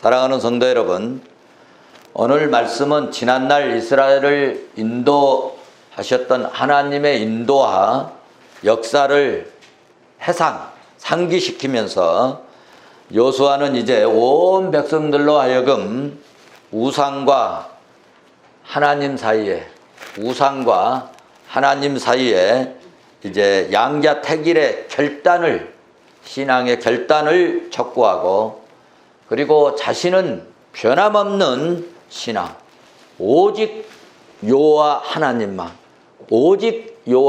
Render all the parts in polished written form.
사랑하는 성도 여러분, 오늘 말씀은 지난날 이스라엘을 인도하셨던 하나님의 인도와 역사를 상기시키면서 여호수아는 이제 온 백성들로 하여금 우상과 하나님 사이에 이제 양자택일의 신앙의 결단을 촉구하고, 그리고 자신은 변함없는 신앙, 오직 여호와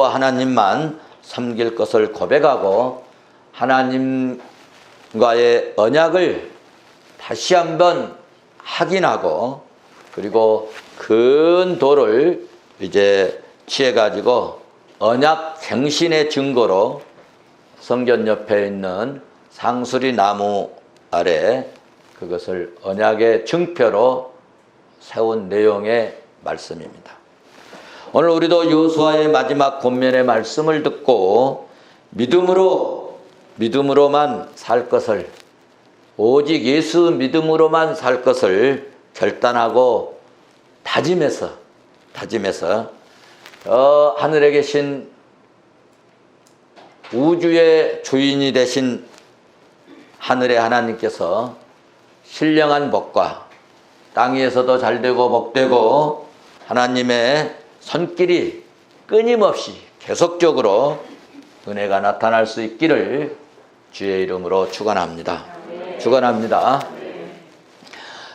하나님만 섬길 것을 고백하고, 하나님과의 언약을 다시 한번 확인하고, 그리고 큰 돌을 이제 취해가지고 언약 갱신의 증거로 성전 옆에 있는 상수리 나무 아래 그것을 언약의 증표로 세운 내용의 말씀입니다. 오늘 우리도 여호수아의 마지막 권면의 말씀을 듣고 믿음으로만 살 것을, 오직 예수 믿음으로만 살 것을 결단하고 다짐해서 하늘에 계신 우주의 주인이 되신 하늘의 하나님께서 신령한 복과 땅 위에서도 잘되고 복되고 하나님의 손길이 끊임없이 계속적으로 은혜가 나타날 수 있기를 주의 이름으로 축원합니다.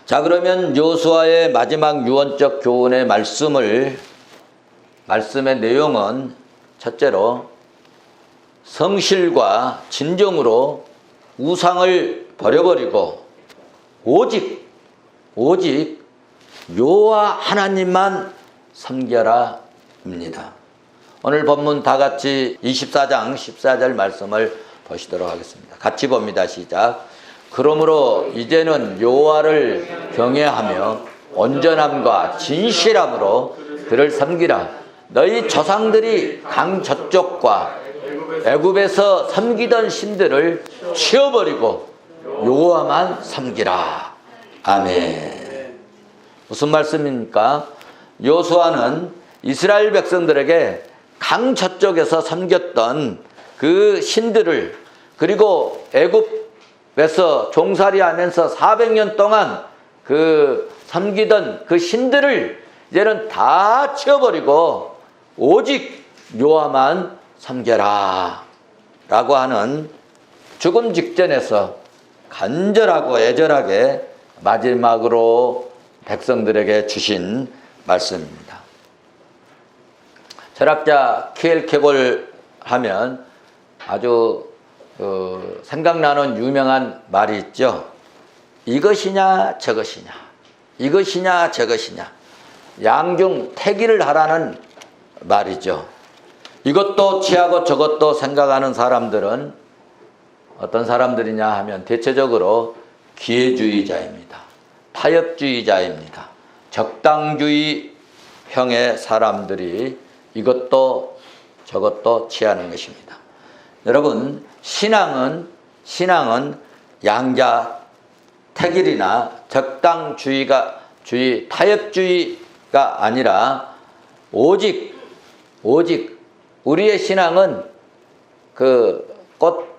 자, 그러면 여호수아의 마지막 유언적 교훈의 말씀의 내용은 첫째로 성실과 진정으로 우상을 버려버리고 오직 여호와 하나님만 섬겨라입니다. 오늘 본문 다 같이 24장 14절 말씀을 보시도록 하겠습니다. 같이 봅니다. 시작. 그러므로 이제는 여호와를 경외하며 온전함과 진실함으로 그를 섬기라. 너희 조상들이 강 저쪽과 애굽에서 섬기던 신들을 치워버리고 여호와만 섬기라. 아멘. 무슨 말씀입니까? 여호수아는 이스라엘 백성들에게 강 저쪽에서 섬겼던 그 신들을, 그리고 애굽에서 종살이하면서 400년 동안 그 섬기던 그 신들을 이제는 다 치워버리고 오직 여호와만 섬겨라 라고 하는 죽음 직전에서 간절하고 애절하게 마지막으로 백성들에게 주신 말씀입니다. 철학자 키엘케골 하면 아주 생각나는 유명한 말이 있죠. 이것이냐 저것이냐, 이것이냐 저것이냐, 양중 택일을 하라는 말이죠. 이것도 취하고 저것도 생각하는 사람들은 어떤 사람들이냐 하면 대체적으로 기회주의자입니다. 타협주의자입니다. 적당주의형의 사람들이 이것도 저것도 취하는 것입니다. 여러분, 신앙은 양자택일이나 타협주의가 아니라 오직 우리의 신앙은 그 꽃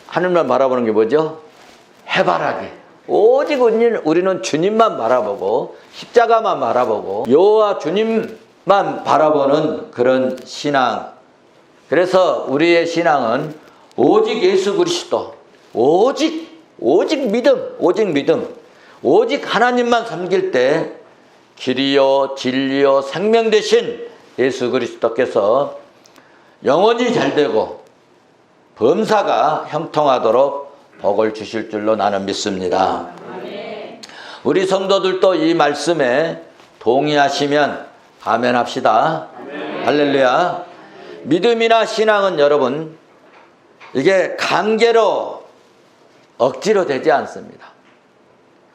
하늘만 바라보는 게 뭐죠? 해바라기. 오직 우리는 주님만 바라보고 십자가만 바라보고 여호와 주님만 바라보는 그런 신앙. 그래서 우리의 신앙은 오직 예수 그리스도, 오직 믿음, 오직 하나님만 섬길 때 길이요 진리요 생명 되신 예수 그리스도께서 영원히 잘되고 범사가 형통하도록 복을 주실 줄로 나는 믿습니다. 우리 성도들도 이 말씀에 동의하시면 아멘 합시다. 할렐루야. 믿음이나 신앙은 여러분, 이게 강제로 억지로 되지 않습니다.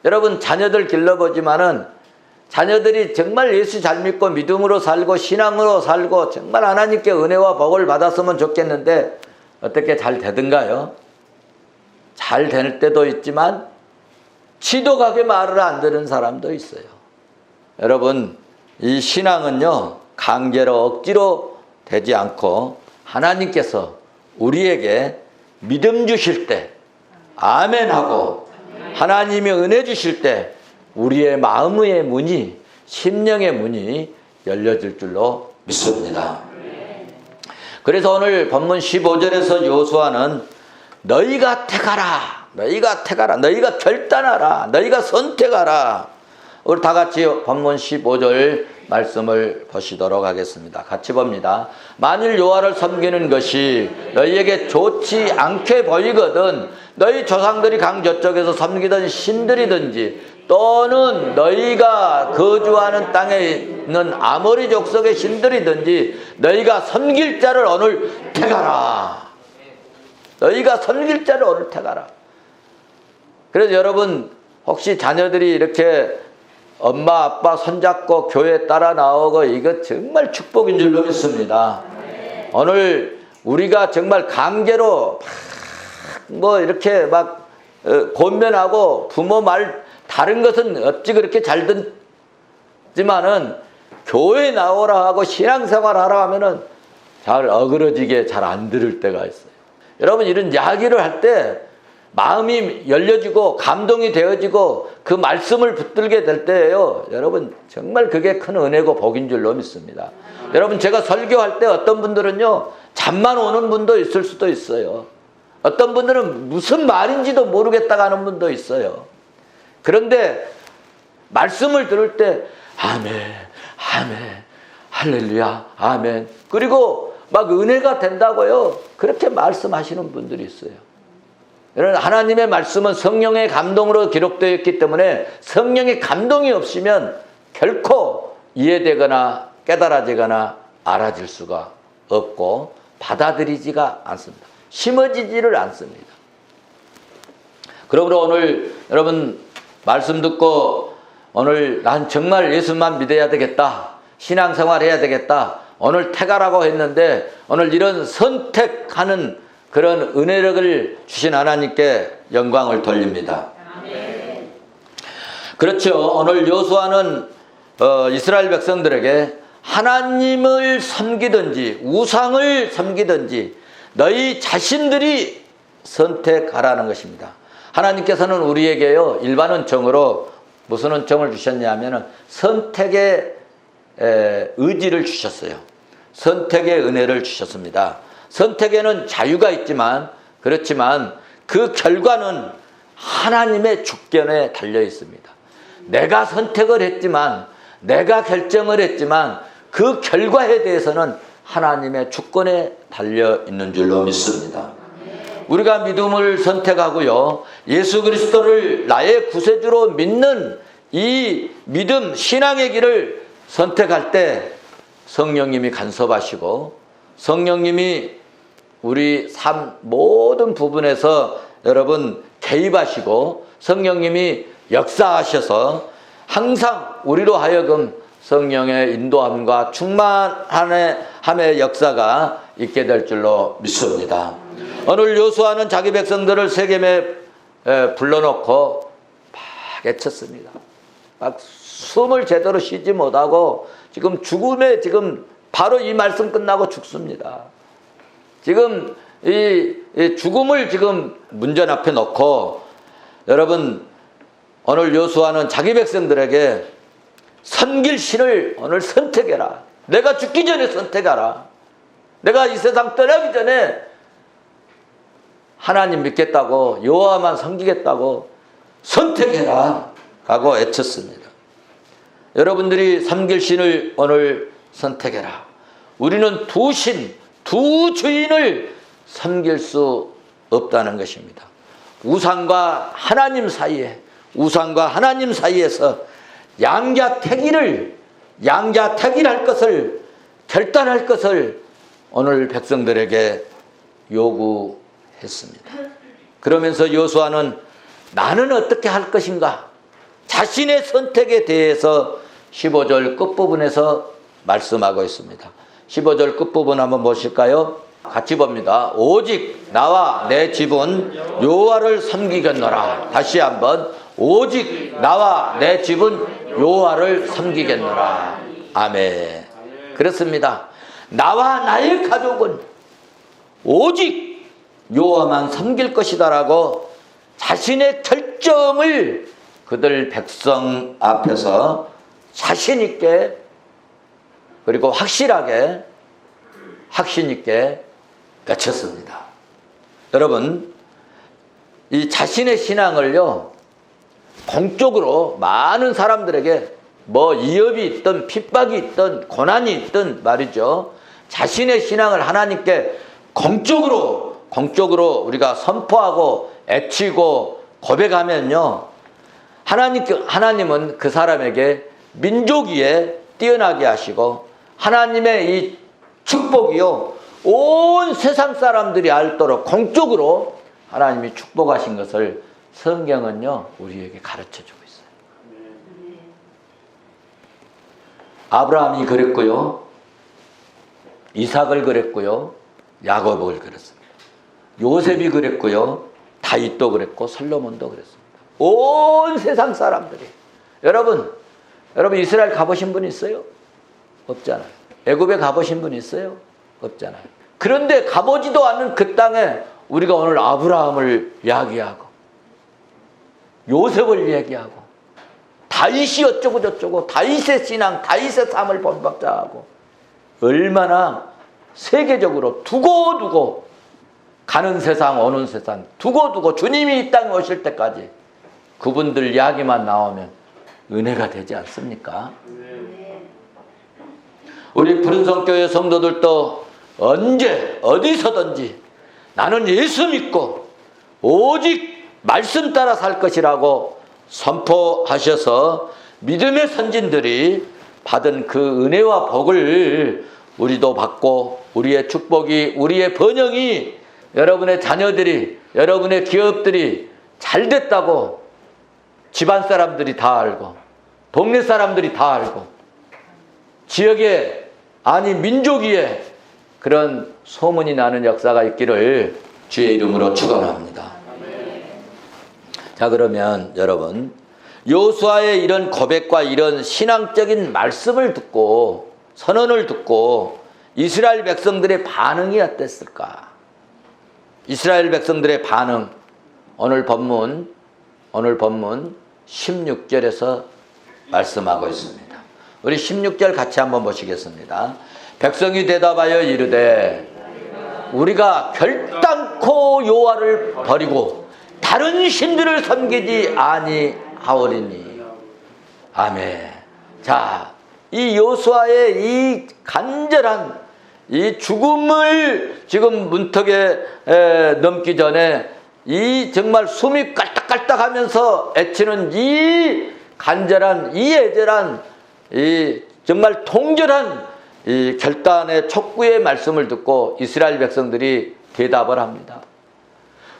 여러분, 자녀들 길러보지만은 자녀들이 정말 예수 잘 믿고 믿음으로 살고 신앙으로 살고 정말 하나님께 은혜와 복을 받았으면 좋겠는데 어떻게 잘 되든가요? 잘 될 때도 있지만 지독하게 말을 안 들은 사람도 있어요. 여러분, 이 신앙은요, 강제로 억지로 되지 않고 하나님께서 우리에게 믿음 주실 때 아멘하고 하나님이 은혜 주실 때 우리의 마음의 문이, 심령의 문이 열려질 줄로 믿습니다. 그래서 오늘 본문 15절에서 여호수아는 너희가 택하라, 너희가 택하라, 너희가 결단하라, 너희가 선택하라. 우리 다 같이 본문 15절 말씀을 보시도록 하겠습니다. 같이 봅니다. 만일 여호와를 섬기는 것이 너희에게 좋지 않게 보이거든 너희 조상들이 강 저쪽에서 섬기던 신들이든지 또는 너희가 거주하는 땅에 있는 아모리 족속의 신들이든지 너희가 섬길 자를 오늘 택하라. 너희가 섬길 자를 오늘 택하라. 그래서 여러분, 혹시 자녀들이 이렇게 엄마 아빠 손잡고 교회 따라 나오고 이거 정말 축복인 줄로 믿습니다. 오늘 우리가 정말 강제로 뭐 이렇게 막 권면하고 부모 말 다른 것은 어찌 그렇게 잘 듣지만은 교회 나오라 하고 신앙생활 하라 하면은 잘 어그러지게 잘 안 들을 때가 있어요. 여러분, 이런 이야기를 할 때 마음이 열려지고 감동이 되어지고 그 말씀을 붙들게 될 때예요. 여러분, 정말 그게 큰 은혜고 복인 줄로 믿습니다. 여러분, 제가 설교할 때 어떤 분들은요, 잠만 오는 분도 있을 수도 있어요. 어떤 분들은 무슨 말인지도 모르겠다고 하는 분도 있어요. 그런데 말씀을 들을 때 아멘, 아멘, 할렐루야, 아멘. 그리고 막 은혜가 된다고요. 그렇게 말씀하시는 분들이 있어요. 여러분, 하나님의 말씀은 성령의 감동으로 기록되어 있기 때문에 성령의 감동이 없으면 결코 이해되거나 깨달아지거나 알아질 수가 없고 받아들이지가 않습니다. 심어지지를 않습니다. 그러므로 오늘 여러분 말씀 듣고 오늘 난 정말 예수만 믿어야 되겠다, 신앙생활 해야 되겠다, 오늘 택하라고 했는데 오늘 이런 선택하는 그런 은혜력을 주신 하나님께 영광을 돌립니다. 그렇죠. 오늘 여호수아는 이스라엘 백성들에게 하나님을 섬기든지 우상을 섬기든지 너희 자신들이 선택하라는 것입니다. 하나님께서는 우리에게요, 일반 은총으로 무슨 은총을 주셨냐면 선택의 의지를 주셨어요. 선택의 은혜를 주셨습니다. 선택에는 자유가 있지만, 그렇지만 그 결과는 하나님의 주권에 달려 있습니다. 내가 선택을 했지만, 내가 결정을 했지만 그 결과에 대해서는 하나님의 주권에 달려 있는 줄로 믿습니다. 우리가 믿음을 선택하고요, 예수 그리스도를 나의 구세주로 믿는 이 믿음, 신앙의 길을 선택할 때 성령님이 간섭하시고 성령님이 우리 삶 모든 부분에서 여러분 개입하시고 성령님이 역사하셔서 항상 우리로 하여금 성령의 인도함과 충만함의 역사가 있게 될 줄로 믿습니다. 오늘 여호수아는 자기 백성들을 세겜에 불러놓고 막 외쳤습니다. 막 숨을 제대로 쉬지 못하고 지금 죽음에 지금 바로 이 말씀 끝나고 죽습니다. 지금 이 죽음을 지금 문전 앞에 놓고 여러분 오늘 여호수아는 자기 백성들에게 섬길 신을 오늘 선택해라. 내가 죽기 전에 선택하라. 내가 이 세상 떠나기 전에 하나님 믿겠다고 여호와만 섬기겠다고 선택해라 하고 외쳤습니다. 여러분들이 섬길 신을 오늘 선택해라. 우리는 두 신, 두 주인을 섬길 수 없다는 것입니다. 우상과 하나님 사이에, 우상과 하나님 사이에서 양자택일할 것을 결단할 것을 오늘 백성들에게 요구했습니다. 그러면서 여호수아는 나는 어떻게 할 것인가? 자신의 선택에 대해서 15절 끝부분에서 말씀하고 있습니다. 15절 끝부분 한번 보실까요? 같이 봅니다. 오직 나와 내 집은 여호와를 섬기겠노라. 다시 한번 오직 나와 내 집은 여호와를 섬기겠노라. 아멘. 그렇습니다. 나와 나의 가족은 오직 여호와만 섬길 것이다라고 자신의 결정을 그들 백성 앞에서 자신 있게 그리고 확실하게 확신 있게 외쳤습니다. 여러분, 이 자신의 신앙을요, 공적으로 많은 사람들에게 뭐 위협이 있든 핍박이 있든 고난이 있든 말이죠, 자신의 신앙을 하나님께 공적으로 우리가 선포하고 애치고 고백하면요, 하나님은 그 사람에게 민족 위에 뛰어나게 하시고 하나님의 이 축복이요, 온 세상 사람들이 알도록 공적으로 하나님이 축복하신 것을 성경은요 우리에게 가르쳐주고 있어요. 아브라함이 그랬고요, 이삭을 그랬고요, 야곱을 그랬습니다. 요셉이 그랬고요, 다윗도 그랬고 솔로몬도 그랬습니다. 온 세상 사람들이. 여러분 이스라엘 가보신 분 있어요? 없잖아요. 애굽에 가보신 분 있어요? 없잖아요. 그런데 가보지도 않는 그 땅에 우리가 오늘 아브라함을 이야기하고 요셉을 얘기하고 다윗이 어쩌고 저쩌고 다윗의 신앙, 다윗의 삶을 본받자하고 얼마나 세계적으로 두고두고 가는 세상 오는 세상 두고두고 주님이 이 땅에 오실 때까지 그분들 이야기만 나오면 은혜가 되지 않습니까? 우리 푸른성교회 성도들도 언제 어디서든지 나는 예수 믿고 오직 말씀 따라 살 것이라고 선포하셔서 믿음의 선진들이 받은 그 은혜와 복을 우리도 받고 우리의 축복이, 우리의 번영이, 여러분의 자녀들이, 여러분의 기업들이 잘 됐다고 집안 사람들이 다 알고 동네 사람들이 다 알고 지역에, 아니 민족 위에 그런 소문이 나는 역사가 있기를 주의 이름으로 축원합니다. 자, 그러면 여러분, 여호수아의 이런 고백과 이런 신앙적인 말씀을 듣고 선언을 듣고 이스라엘 백성들의 반응이 어땠을까? 이스라엘 백성들의 반응, 오늘 본문 16절에서 말씀하고 있습니다. 우리 16절 같이 한번 보시겠습니다. 백성이 대답하여 이르되 우리가 결단코 여호와를 버리고 다른 신들을 섬기지 아니하오리니. 아멘. 자, 이 여호수아의 이 간절한 이 죽음을 지금 문턱에 넘기 전에 이 정말 숨이 깔딱깔딱하면서 애치는 이 간절한, 이 애절한, 이 정말 통절한 이 결단의 촉구의 말씀을 듣고 이스라엘 백성들이 대답을 합니다.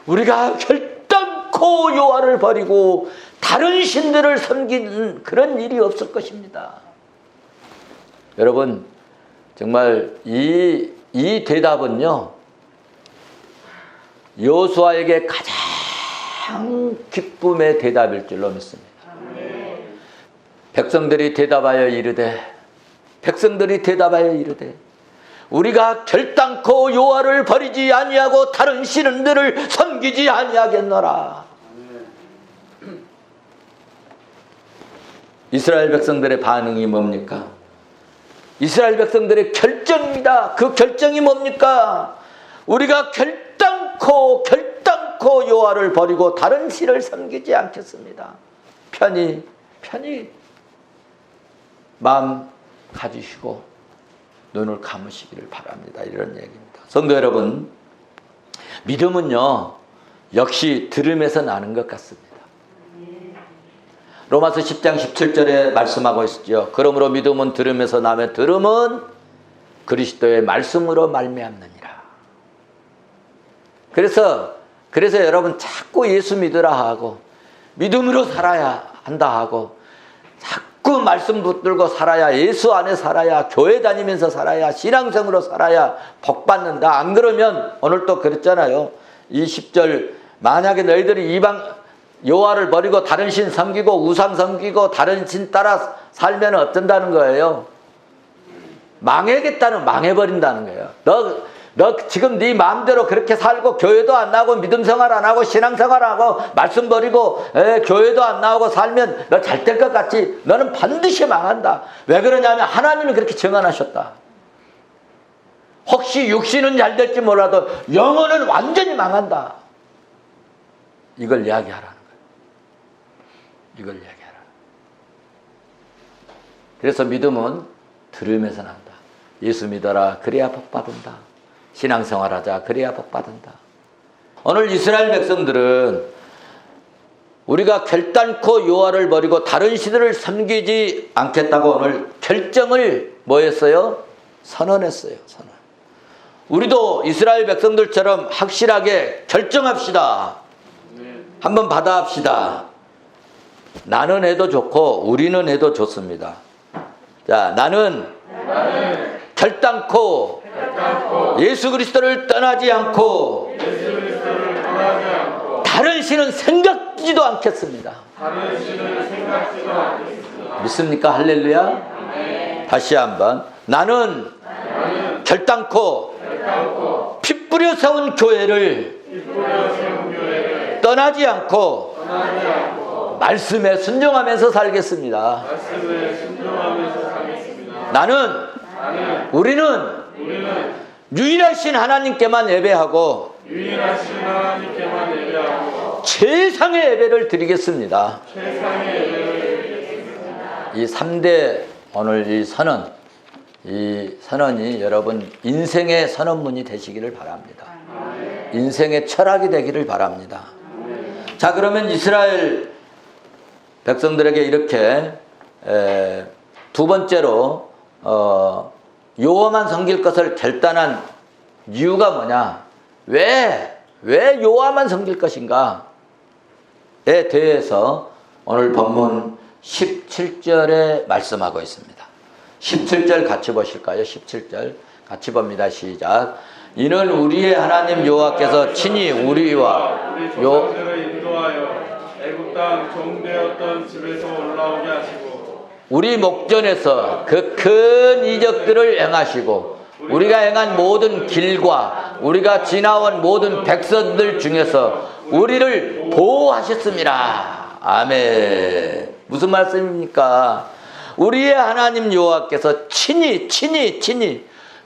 우리가 결단코 여호와를 버리고 다른 신들을 섬기는 그런 일이 없을 것입니다. 여러분, 정말 이 대답은요, 여호수아에게 가장 기쁨의 대답일 줄로 믿습니다. 백성들이 대답하여 이르되 우리가 결단코 여호와를 버리지 아니하고 다른 신들을 섬기지 아니하겠노라. 이스라엘 백성들의 반응이 뭡니까? 이스라엘 백성들의 결정입니다. 그 결정이 뭡니까? 우리가 결단코 여호와를 버리고 다른 신을 섬기지 않겠습니다. 편히 마음 가지시고 눈을 감으시기를 바랍니다. 이런 얘기입니다. 성도 여러분, 믿음은요 역시 들음에서 나는 것 같습니다. 로마서 10장 17절에 말씀하고 있죠. 그러므로 믿음은 들음에서 나며 들음은 그리스도의 말씀으로 말미암느니라. 그래서 여러분 자꾸 예수 믿으라 하고 믿음으로 살아야 한다 하고 자꾸 말씀 붙들고 살아야, 예수 안에 살아야, 교회 다니면서 살아야, 신앙생으로 살아야 복 받는다. 안 그러면 오늘 또 그랬잖아요. 이 10절, 만약에 너희들이 여호와를 버리고 다른 신 섬기고 우상 섬기고 다른 신 따라 살면 어떤다는 거예요? 망해겠다는, 망해버린다는 거예요. 너 지금 네 마음대로 그렇게 살고 교회도 안 나오고 믿음 생활 안 하고 신앙 생활 안 하고 말씀 버리고 교회도 안 나오고 살면 너 잘 될 것 같지? 너는 반드시 망한다. 왜 그러냐면 하나님이 그렇게 증언하셨다. 혹시 육신은 잘 될지 몰라도 영혼은 완전히 망한다. 이걸 이야기하라는 거예요. 이걸 이야기하라. 그래서 믿음은 들으면서 난다. 예수 믿어라. 그래야 복 받는다. 신앙생활하자. 그래야 복 받는다. 오늘 이스라엘 백성들은 우리가 결단코 여호와를 버리고 다른 신들을 섬기지 않겠다고 오늘 결정을 뭐 했어요? 선언했어요. 선언. 우리도 이스라엘 백성들처럼 확실하게 결정합시다. 한번 받아합시다. 나는 해도 좋고 우리는 해도 좋습니다. 자, 나는 결단코 예수 그리스도를 떠나지 않고 다른 신은 생각지도 않겠습니다. 믿습니까? 할렐루야. 다시 한번. 나는 결단코 피 뿌려 세운 교회를 떠나지 않고 말씀에 순종하면서 살겠습니다. 우리는 유일하신 하나님께만 예배하고 최상의 예배를 드리겠습니다. 이 3대 오늘 이 선언이 여러분 인생의 선언문이 되시기를 바랍니다. 인생의 철학이 되기를 바랍니다. 자, 그러면 이스라엘 백성들에게 이렇게 두 번째로 여호와만 섬길 것을 결단한 이유가 뭐냐? 왜 여호와만 섬길 것인가에 대해서 오늘 본문 17절에 말씀하고 있습니다. 17절 같이 보실까요? 17절 같이 봅니다. 시작. 이는 우리의 하나님 여호와께서 친히 우리와 인도하여 애굽 땅 종되었던 집에서 올라오게 하시고 우리 목전에서 그 큰 이적들을 행하시고 우리가 행한 모든 길과 우리가 지나온 모든 백성들 중에서 우리를 보호하셨습니다. 아멘. 무슨 말씀입니까? 우리의 하나님 여호와께서 친히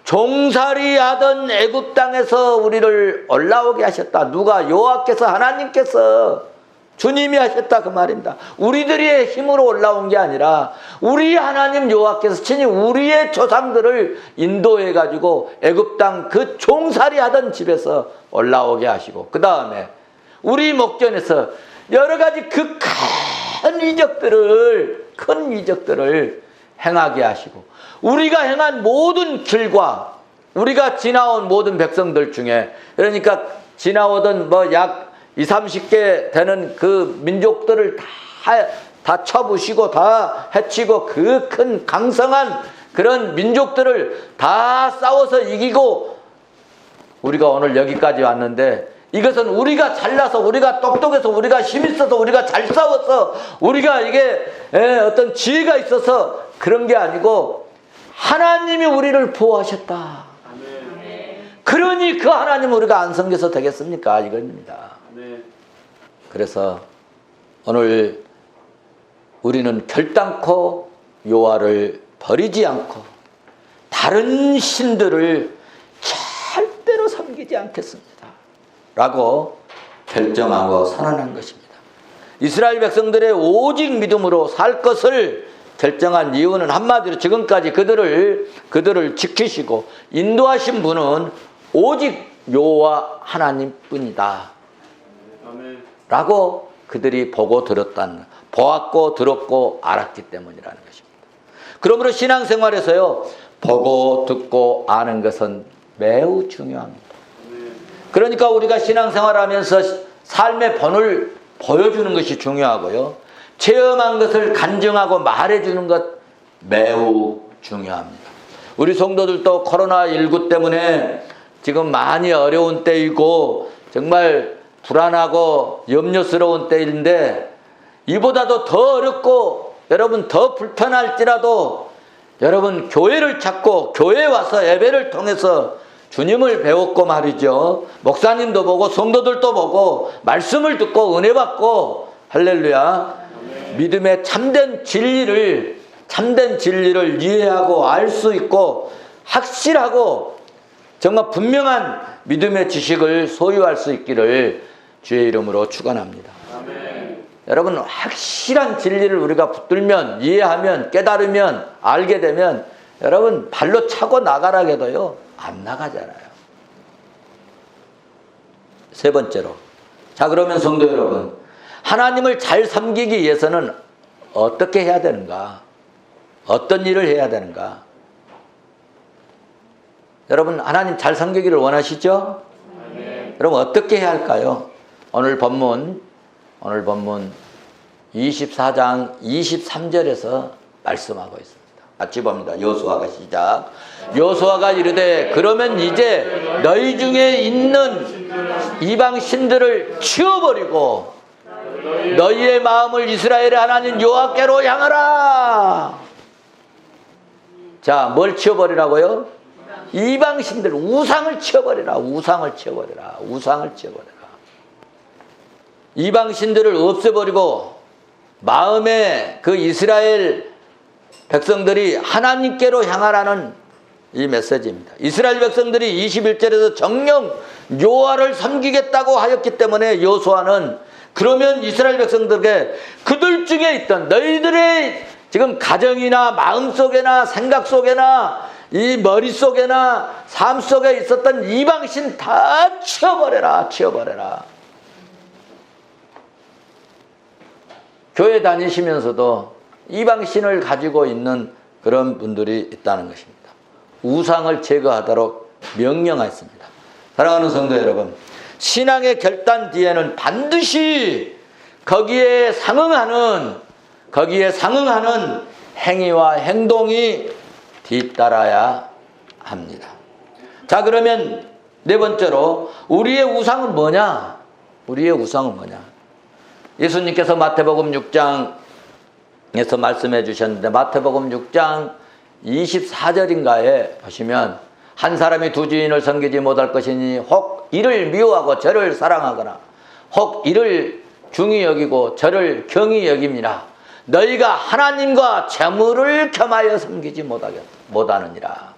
종살이하던 애굽 땅에서 우리를 올라오게 하셨다. 누가? 여호와께서, 하나님께서, 주님이 하셨다 그 말입니다. 우리들의 힘으로 올라온 게 아니라 우리 하나님 여호와께서 친히 우리의 조상들을 인도해 가지고 애굽 땅 그 종살이하던 집에서 올라오게 하시고 그 다음에 우리 목전에서 여러 가지 그 큰 이적들을 행하게 하시고 우리가 행한 모든 길과 우리가 지나온 모든 백성들 중에 그러니까 지나오던 뭐 약 20-30개 되는 그 민족들을 다 쳐부시고 다 해치고 그 큰 강성한 그런 민족들을 다 싸워서 이기고 우리가 오늘 여기까지 왔는데 이것은 우리가 잘나서 우리가 똑똑해서 우리가 힘있어서 우리가 잘 싸워서 우리가 이게 어떤 지혜가 있어서 그런 게 아니고 하나님이 우리를 보호하셨다. 그러니 그 하나님 우리가 안 섬겨서 되겠습니까? 이겁니다. 그래서 오늘 우리는 결단코 여호와를 버리지 않고 다른 신들을 절대로 섬기지 않겠습니다. 라고 결정하고 선언한 것입니다. 이스라엘 백성들의 오직 믿음으로 살 것을 결정한 이유는 한마디로 지금까지 그들을 지키시고 인도하신 분은 오직 여호와 하나님뿐이다. 라고 그들이 보았고 들었고 알았기 때문이라는 것입니다. 그러므로 신앙생활에서요, 보고 듣고 아는 것은 매우 중요합니다. 그러니까 우리가 신앙생활하면서 삶의 본을 보여주는 것이 중요하고요, 체험한 것을 간증하고 말해주는 것 매우 중요합니다. 우리 성도들도 코로나19 때문에 지금 많이 어려운 때이고 정말 불안하고 염려스러운 때인데 이보다도 더 어렵고 여러분 더 불편할지라도 여러분 교회를 찾고 교회에 와서 예배를 통해서 주님을 배웠고 말이죠. 목사님도 보고 성도들도 보고 말씀을 듣고 은혜 받고 할렐루야. 믿음의 참된 진리를 이해하고 알 수 있고 확실하고 정말 분명한 믿음의 지식을 소유할 수 있기를 주의 이름으로 축원합니다. 여러분 확실한 진리를 우리가 붙들면 이해하면 깨달으면 알게 되면 여러분 발로 차고 나가라 해도요 안 나가잖아요. 세 번째로, 자 그러면 성도 여러분, 하나님을 잘 섬기기 위해서는 어떻게 해야 되는가? 어떤 일을 해야 되는가? 여러분 하나님 잘 섬기기를 원하시죠? 여러분 어떻게 해야 할까요? 오늘 본문 24장 23절에서 말씀하고 있습니다. 같이 봅니다. 여호수아가 시작. 여호수아가 이르되 그러면 이제 너희 중에 있는 이방 신들을 치워버리고 너희의 마음을 이스라엘의 하나님 여호와께로 향하라. 자, 뭘 치워버리라고요? 이방 신들, 우상을 치워버리라. 우상을 치워버리라. 우상을 치워버리라. 이방 신들을 없애버리고 마음에 그 이스라엘 백성들이 하나님께로 향하라는 이 메시지입니다. 이스라엘 백성들이 21절에서 정령 여호와를 섬기겠다고 하였기 때문에 여호수아는 그러면 이스라엘 백성들에게 그들 중에 있던 너희들의 지금 가정이나 마음속에나 생각 속에나 이 머릿속에나 삶 속에 있었던 이방신 다 치워버려라. 치워버려라. 교회 다니시면서도 이방신을 가지고 있는 그런 분들이 있다는 것입니다. 우상을 제거하도록 명령하였습니다. 사랑하는 성도 여러분, 신앙의 결단 뒤에는 반드시 거기에 상응하는 행위와 행동이 뒤따라야 합니다. 자 그러면 네 번째로 우리의 우상은 뭐냐? 우리의 우상은 뭐냐? 예수님께서 마태복음 6장에서 말씀해 주셨는데 마태복음 6장 24절인가에 보시면 한 사람이 두 주인을 섬기지 못할 것이니 혹 이를 미워하고 저를 사랑하거나 혹 이를 중히 여기고 저를 경히 여김이라 너희가 하나님과 재물을 겸하여 섬기지 못하느니라.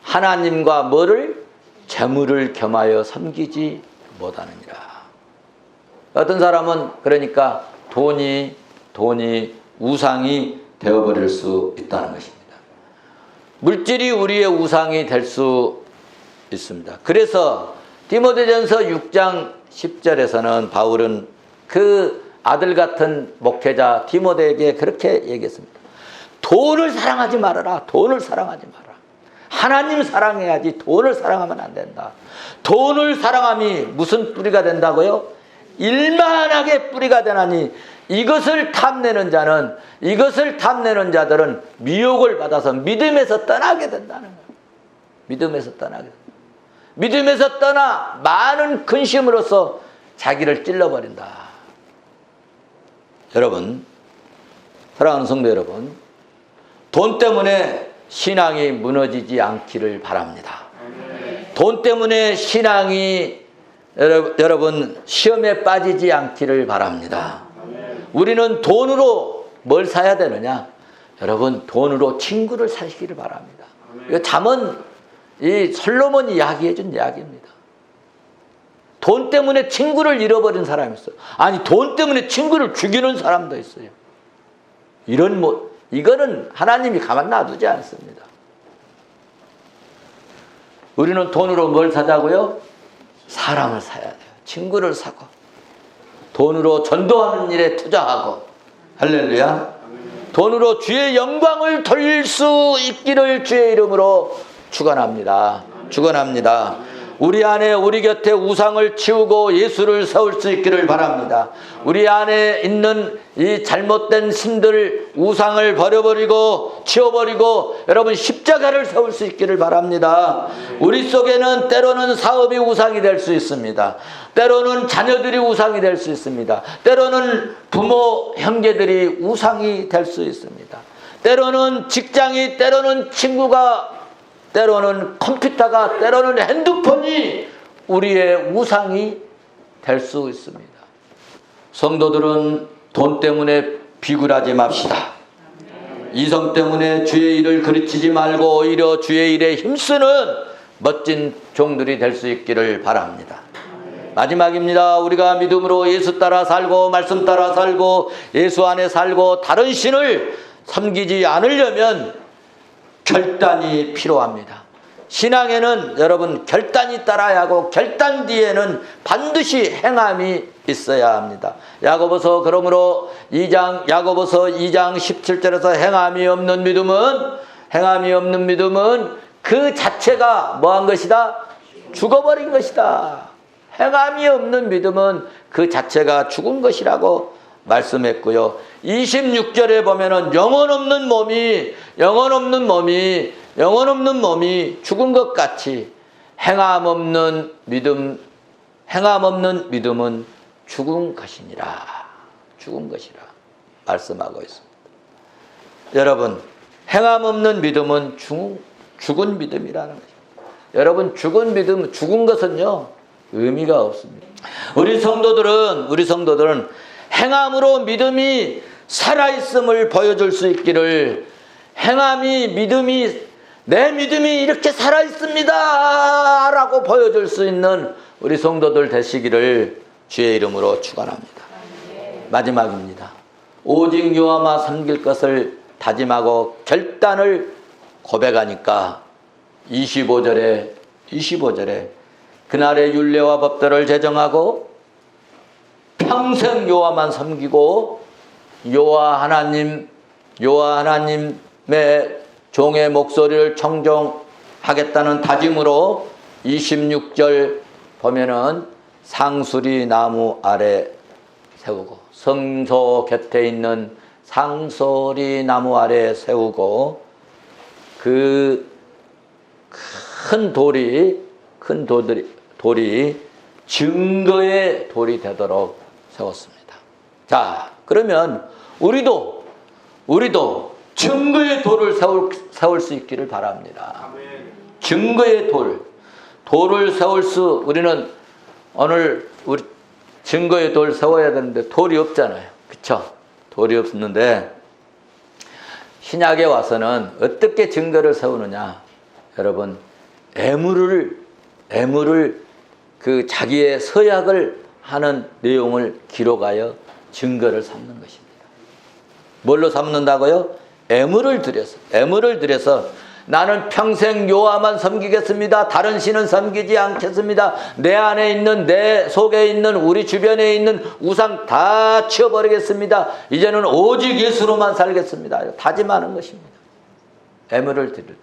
하나님과 뭐를? 재물을 겸하여 섬기지 못하느니라. 어떤 사람은 그러니까 돈이 우상이 되어버릴 수 있다는 것입니다. 물질이 우리의 우상이 될 수 있습니다. 그래서 디모데전서 6장 10절에서는 바울은 그 아들 같은 목회자 디모데에게 그렇게 얘기했습니다. 돈을 사랑하지 말아라. 돈을 사랑하지 마라. 하나님 사랑해야지 돈을 사랑하면 안 된다. 돈을 사랑함이 무슨 뿌리가 된다고요? 일만하게 뿌리가 되나니 이것을 탐내는 자들은 미혹을 받아서 믿음에서 떠나게 된다는 거예요. 믿음에서 떠나게 된다. 믿음에서 떠나 많은 근심으로써 자기를 찔러버린다. 여러분, 사랑하는 성도 여러분, 돈 때문에 신앙이 무너지지 않기를 바랍니다. 돈 때문에 신앙이 여러분 시험에 빠지지 않기를 바랍니다. 우리는 돈으로 뭘 사야 되느냐? 여러분 돈으로 친구를 사시기를 바랍니다. 이거 잠언 이 솔로몬이 이야기해 준 이야기입니다. 돈 때문에 친구를 잃어버린 사람이 있어요. 아니 돈 때문에 친구를 죽이는 사람도 있어요. 이거는 하나님이 가만 놔두지 않습니다. 우리는 돈으로 뭘 사자고요? 사람을 사야 돼요. 친구를 사고 돈으로 전도하는 일에 투자하고 할렐루야. 돈으로 주의 영광을 돌릴 수 있기를 주의 이름으로 축원합니다. 축원합니다. 우리 안에 우리 곁에 우상을 치우고 예수를 세울 수 있기를 바랍니다. 우리 안에 있는 이 잘못된 신들 우상을 버려버리고 치워버리고 여러분 십자가를 세울 수 있기를 바랍니다. 우리 속에는 때로는 사업이 우상이 될 수 있습니다. 때로는 자녀들이 우상이 될 수 있습니다. 때로는 부모 형제들이 우상이 될 수 있습니다. 때로는 직장이, 때로는 친구가, 때로는 컴퓨터가, 때로는 핸드폰이 우리의 우상이 될 수 있습니다. 성도들은 돈 때문에 비굴하지 맙시다. 이성 때문에 주의 일을 그르치지 말고 오히려 주의 일에 힘쓰는 멋진 종들이 될 수 있기를 바랍니다. 마지막입니다. 우리가 믿음으로 예수 따라 살고 말씀 따라 살고 예수 안에 살고 다른 신을 섬기지 않으려면 결단이 필요합니다. 신앙에는 여러분 결단이 따라야 하고 결단 뒤에는 반드시 행함이 있어야 합니다. 야고보서 그러므로 야고보서 2장 17절에서 행함이 없는 믿음은 그 자체가 뭐한 것이다? 죽어버린 것이다. 행함이 없는 믿음은 그 자체가 죽은 것이라고 말씀했고요. 26절에 보면은 영혼 없는 몸이 죽은 것 같이 행함 없는 믿음은 죽은 것이니라. 죽은 것이라 말씀하고 있습니다. 여러분, 행함 없는 믿음은 죽은 믿음이라는 것입니다. 여러분, 죽은 것은요 의미가 없습니다. 우리 성도들은 행함으로 믿음이 살아있음을 보여줄 수 있기를, 내 믿음이 이렇게 살아있습니다 라고 보여줄 수 있는 우리 성도들 되시기를 주의 이름으로 축원합니다. 마지막입니다. 오직 여호와만 섬길 것을 다짐하고 결단을 고백하니까 25절에 그날의 율례와 법도를 제정하고 평생 여호와만 섬기고 여호와 하나님의 종의 목소리를 청종하겠다는 다짐으로 26절 보면은 상수리 나무 아래 세우고, 성소 곁에 있는 상수리 나무 아래 세우고 그 큰 돌이 증거의 돌이 되도록 세웠습니다. 자, 그러면 우리도 증거의 돌을 세울 수 있기를 바랍니다. 증거의 돌을 우리는 오늘 우리 증거의 돌 세워야 되는데 돌이 없잖아요. 그쵸? 돌이 없는데 신약에 와서는 어떻게 증거를 세우느냐? 여러분, 애물을 그 자기의 서약을 하는 내용을 기록하여 증거를 삼는 것입니다. 뭘로 삼는다고요? 애물을 들여서 나는 평생 여호와만 섬기겠습니다. 다른 신은 섬기지 않겠습니다. 내 속에 있는 우리 주변에 있는 우상 다 치워버리겠습니다. 이제는 오직 예수로만 살겠습니다. 다짐하는 것입니다. 애물을 드릴 때.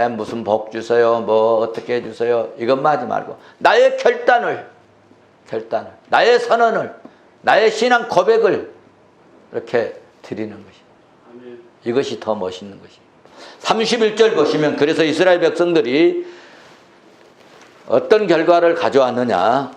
무슨 복 주세요, 뭐 어떻게 해주세요, 이것만 하지 말고 나의 결단을, 나의 선언을, 나의 신앙 고백을 이렇게 드리는 것입니다. 이것이 더 멋있는 것입니다. 31절 보시면 그래서 이스라엘 백성들이 어떤 결과를 가져왔느냐?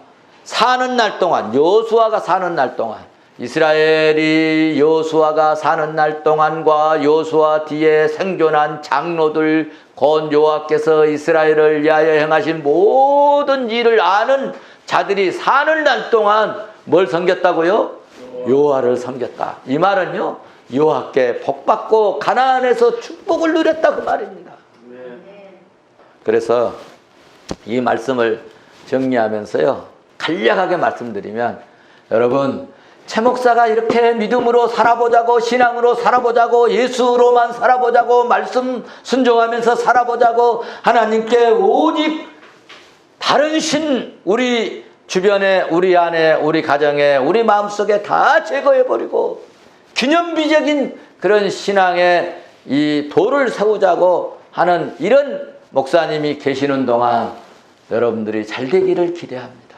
여호수아가 사는 날 동안, 이스라엘이 여호수아가 사는 날 동안과 여호수아 뒤에 생존한 장로들, 곧 여호와께서 이스라엘을 위하여 행하신 모든 일을 아는 자들이 사는 날 동안 뭘 섬겼다고요? 여호와를 섬겼다. 이 말은요, 여호와께 복받고 가나안에서 축복을 누렸다 그 말입니다. 그래서 이 말씀을 정리하면서요, 간략하게 말씀드리면, 여러분, 최 목사가 이렇게 믿음으로 살아보자고, 신앙으로 살아보자고, 예수로만 살아보자고, 말씀 순종하면서 살아보자고, 하나님께 오직 다른 신 우리 주변에, 우리 안에, 우리 가정에, 우리 마음속에 다 제거해버리고 기념비적인 그런 신앙의 이 돌을 세우자고 하는 이런 목사님이 계시는 동안 여러분들이 잘 되기를 기대합니다.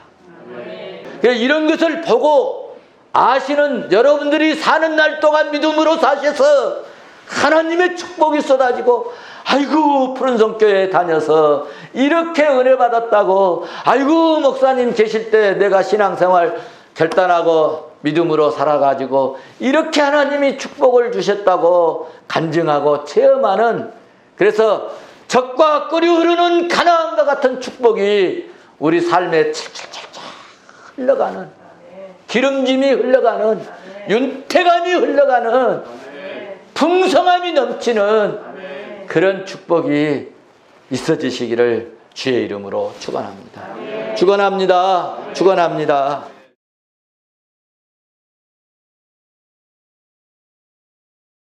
이런 것을 보고 아시는 여러분들이 사는 날 동안 믿음으로 사셔서 하나님의 축복이 쏟아지고, 아이고 푸른성교회 다녀서 이렇게 은혜 받았다고, 아이고 목사님 계실 때 내가 신앙생활 결단하고 믿음으로 살아가지고 이렇게 하나님이 축복을 주셨다고 간증하고 체험하는, 그래서 적과 꿀이 흐르는 가나안과 같은 축복이 우리 삶에 찰찰찰찰 흘러가는, 기름짐이 흘러가는, 윤택함이 흘러가는, 풍성함이 넘치는 그런 축복이 있어지시기를 주의 이름으로 축원합니다. 축원합니다. 축원합니다.